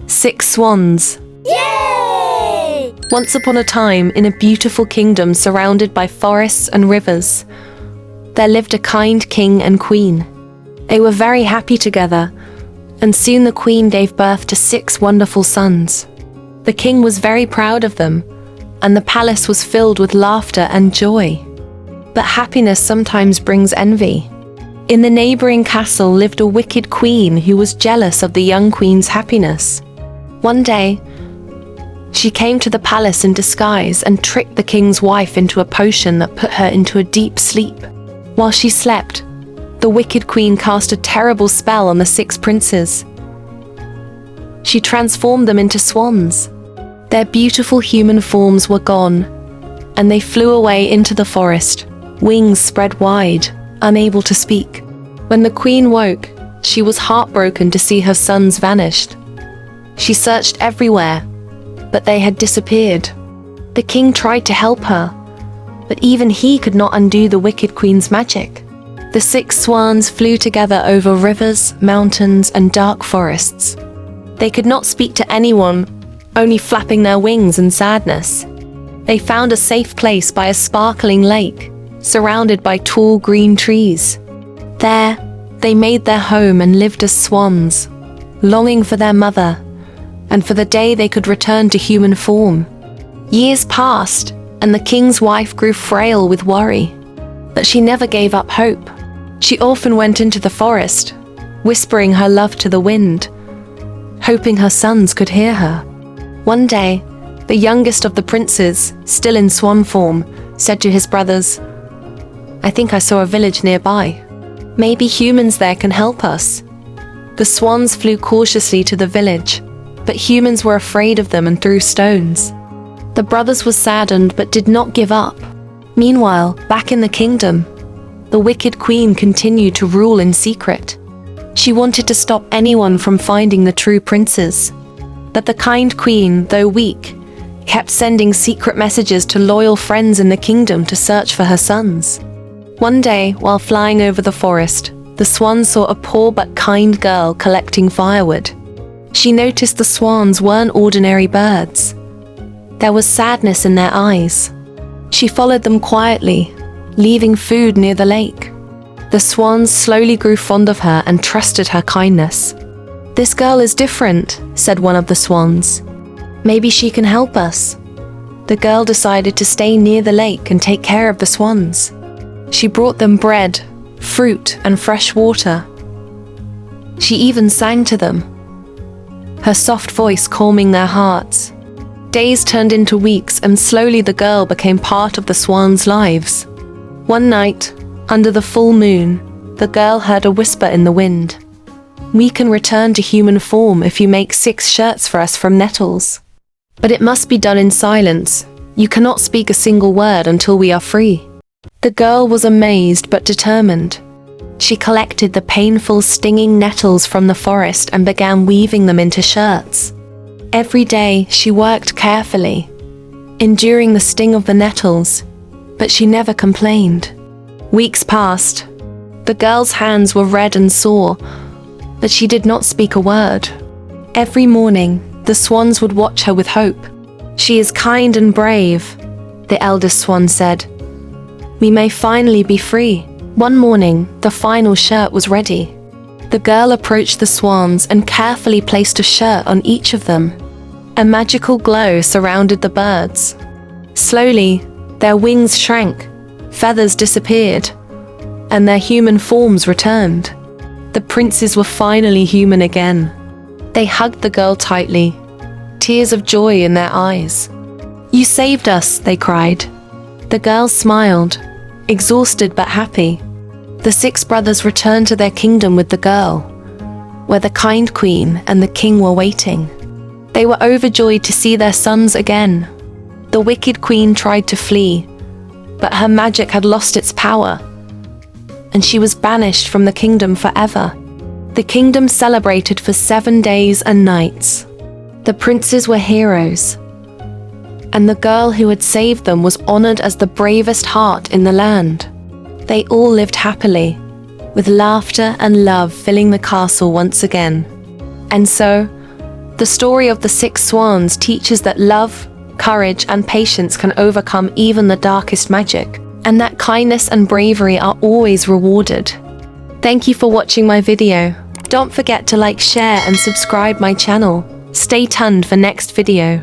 6 Swans. Yay! Once upon a time, in a beautiful kingdom surrounded by forests and rivers, there lived a kind king and queen. They were very happy together, and soon the queen gave birth to 6 wonderful sons. The king was very proud of them, and the palace was filled with laughter and joy. But happiness sometimes brings envy. In the neighboring castle lived a wicked queen who was jealous of the young queen's happiness. One day, she came to the palace in disguise and tricked the king's wife into a potion that put her into a deep sleep. While she slept, the wicked queen cast a terrible spell on the 6 princes. She transformed them into swans. Their beautiful human forms were gone, and they flew away into the forest, wings spread wide, unable to speak. When the queen woke, she was heartbroken to see her sons vanished. She searched everywhere, but they had disappeared. The king tried to help her, but even he could not undo the wicked queen's magic. The 6 swans flew together over rivers, mountains, and dark forests. They could not speak to anyone, only flapping their wings in sadness. They found a safe place by a sparkling lake, surrounded by tall green trees. There, they made their home and lived as swans, longing for their mother, and for the day they could return to human form. Years passed, and the king's wife grew frail with worry, but she never gave up hope. She often went into the forest, whispering her love to the wind, hoping her sons could hear her. One day, the youngest of the princes, still in swan form, said to his brothers, "I think I saw a village nearby. Maybe humans there can help us." The swans flew cautiously to the village, but humans were afraid of them and threw stones. The brothers were saddened but did not give up. Meanwhile, back in the kingdom, the wicked queen continued to rule in secret. She wanted to stop anyone from finding the true princes. But the kind queen, though weak, kept sending secret messages to loyal friends in the kingdom to search for her sons. One day, while flying over the forest, the swan saw a poor but kind girl collecting firewood. She noticed the swans weren't ordinary birds. There was sadness in their eyes. She followed them quietly, leaving food near the lake. The swans slowly grew fond of her and trusted her kindness. "This girl is different," said one of the swans. "Maybe she can help us." The girl decided to stay near the lake and take care of the swans. She brought them bread, fruit, and fresh water. She even sang to them, her soft voice calming their hearts. Days turned into weeks, and slowly the girl became part of the swans' lives. One night, under the full moon, the girl heard a whisper in the wind. "We can return to human form if you make 6 shirts for us from nettles. But it must be done in silence. You cannot speak a single word until we are free." The girl was amazed but determined. She collected the painful, stinging nettles from the forest and began weaving them into shirts. Every day, she worked carefully, enduring the sting of the nettles, but she never complained. Weeks passed. The girl's hands were red and sore, but she did not speak a word. Every morning, the swans would watch her with hope. "She is kind and brave," the eldest swan said. "We may finally be free." One morning, the final shirt was ready. The girl approached the swans and carefully placed a shirt on each of them. A magical glow surrounded the birds. Slowly, their wings shrank, feathers disappeared, and their human forms returned. The princes were finally human again. They hugged the girl tightly, tears of joy in their eyes. "You saved us," they cried. The girl smiled, exhausted but happy. The 6 brothers returned to their kingdom with the girl, where the kind queen and the king were waiting. They were overjoyed to see their sons again. The wicked queen tried to flee, but her magic had lost its power, and she was banished from the kingdom forever. The kingdom celebrated for 7 days and nights. The princes were heroes, and the girl who had saved them was honored as the bravest heart in the land. They all lived happily, with laughter and love filling the castle once again. And so, The story of the 6 swans teaches that love, courage, and patience can overcome even the darkest magic, and that kindness and bravery are always rewarded. Thank you for watching my video. Don't forget to like, share, and subscribe my channel. Stay tuned for next video.